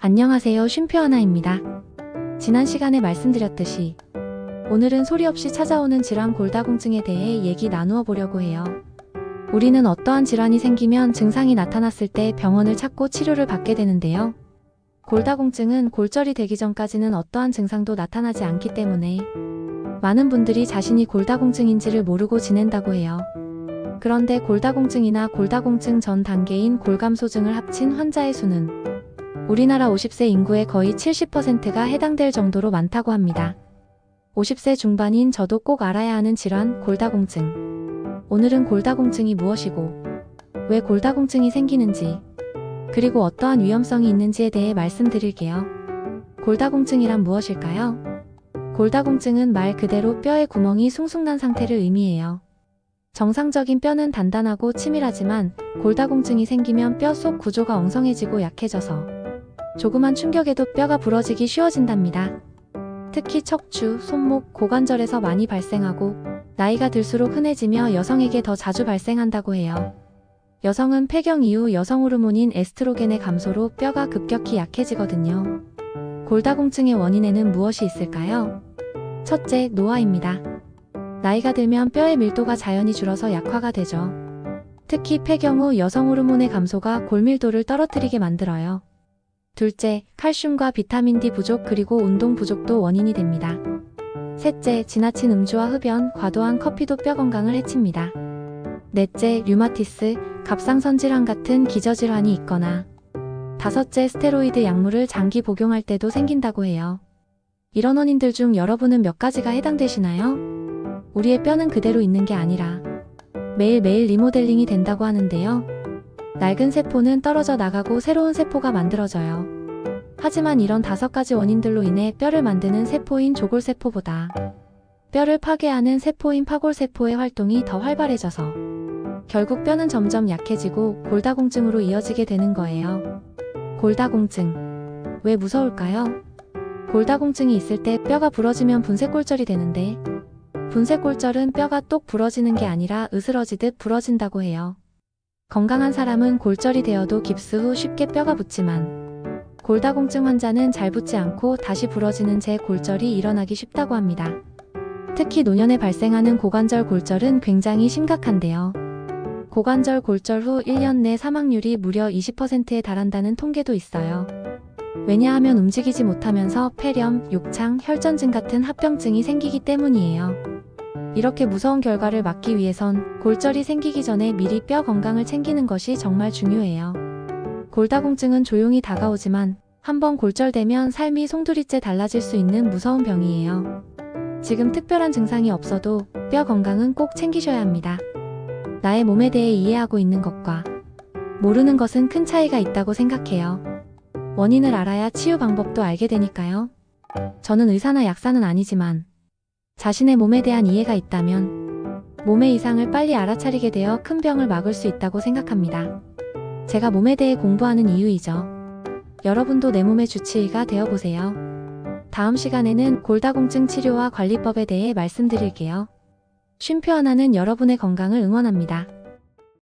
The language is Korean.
안녕하세요. 쉼표 하나입니다. 지난 시간에 말씀드렸듯이 오늘은 소리 없이 찾아오는 질환 골다공증에 대해 얘기 나누어 보려고 해요. 우리는 어떠한 질환이 생기면 증상이 나타났을 때 병원을 찾고 치료를 받게 되는데요. 골다공증은 골절이 되기 전까지는 어떠한 증상도 나타나지 않기 때문에 많은 분들이 자신이 골다공증인지를 모르고 지낸다고 해요. 그런데 골다공증이나 골다공증 전 단계인 골감소증을 합친 환자의 수는 우리나라 50세 인구의 거의 70%가 해당될 정도로 많다고 합니다. 50세 중반인 저도 꼭 알아야 하는 질환, 골다공증. 오늘은 골다공증이 무엇이고, 왜 골다공증이 생기는지, 그리고 어떠한 위험성이 있는지에 대해 말씀드릴게요. 골다공증이란 무엇일까요? 골다공증은 말 그대로 뼈에 구멍이 숭숭 난 상태를 의미해요. 정상적인 뼈는 단단하고 치밀하지만 골다공증이 생기면 뼈 속 구조가 엉성해지고 약해져서 조그만 충격에도 뼈가 부러지기 쉬워진답니다. 특히 척추, 손목, 고관절에서 많이 발생하고 나이가 들수록 흔해지며 여성에게 더 자주 발생한다고 해요. 여성은 폐경 이후 여성 호르몬인 에스트로겐의 감소로 뼈가 급격히 약해지거든요. 골다공증의 원인에는 무엇이 있을까요? 첫째, 노화입니다. 나이가 들면 뼈의 밀도가 자연히 줄어서 약화가 되죠. 특히 폐경 후 여성 호르몬의 감소가 골밀도를 떨어뜨리게 만들어요. 둘째, 칼슘과 비타민 D 부족 그리고 운동 부족도 원인이 됩니다. 셋째, 지나친 음주와 흡연, 과도한 커피도 뼈 건강을 해칩니다. 넷째, 류마티스, 갑상선 질환 같은 기저질환이 있거나 다섯째, 스테로이드 약물을 장기 복용할 때도 생긴다고 해요. 이런 원인들 중 여러분은 몇 가지가 해당되시나요? 우리의 뼈는 그대로 있는 게 아니라 매일매일 리모델링이 된다고 하는데요. 낡은 세포는 떨어져 나가고 새로운 세포가 만들어져요. 하지만 이런 5가지 원인들로 인해 뼈를 만드는 세포인 조골세포보다 뼈를 파괴하는 세포인 파골세포의 활동이 더 활발해져서 결국 뼈는 점점 약해지고 골다공증으로 이어지게 되는 거예요. 골다공증. 왜 무서울까요? 골다공증이 있을 때 뼈가 부러지면 분쇄골절이 되는데 분쇄골절은 뼈가 똑 부러지는 게 아니라 으스러지듯 부러진다고 해요. 건강한 사람은 골절이 되어도 깁스 후 쉽게 뼈가 붙지만 골다공증 환자는 잘 붙지 않고 다시 부러지는 재골절이 일어나기 쉽다고 합니다. 특히 노년에 발생하는 고관절 골절은 굉장히 심각한데요. 고관절 골절 후 1년 내 사망률이 무려 20%에 달한다는 통계도 있어요. 왜냐하면 움직이지 못하면서 폐렴, 욕창, 혈전증 같은 합병증이 생기기 때문이에요. 이렇게 무서운 결과를 막기 위해선 골절이 생기기 전에 미리 뼈 건강을 챙기는 것이 정말 중요해요. 골다공증은 조용히 다가오지만 한번 골절되면 삶이 송두리째 달라질 수 있는 무서운 병이에요. 지금 특별한 증상이 없어도 뼈 건강은 꼭 챙기셔야 합니다. 나의 몸에 대해 이해하고 있는 것과 모르는 것은 큰 차이가 있다고 생각해요. 원인을 알아야 치유 방법도 알게 되니까요. 저는 의사나 약사는 아니지만 자신의 몸에 대한 이해가 있다면 몸의 이상을 빨리 알아차리게 되어 큰 병을 막을 수 있다고 생각합니다. 제가 몸에 대해 공부하는 이유이죠. 여러분도 내 몸의 주치의가 되어보세요. 다음 시간에는 골다공증 치료와 관리법에 대해 말씀드릴게요. 쉼표 하나는 여러분의 건강을 응원합니다.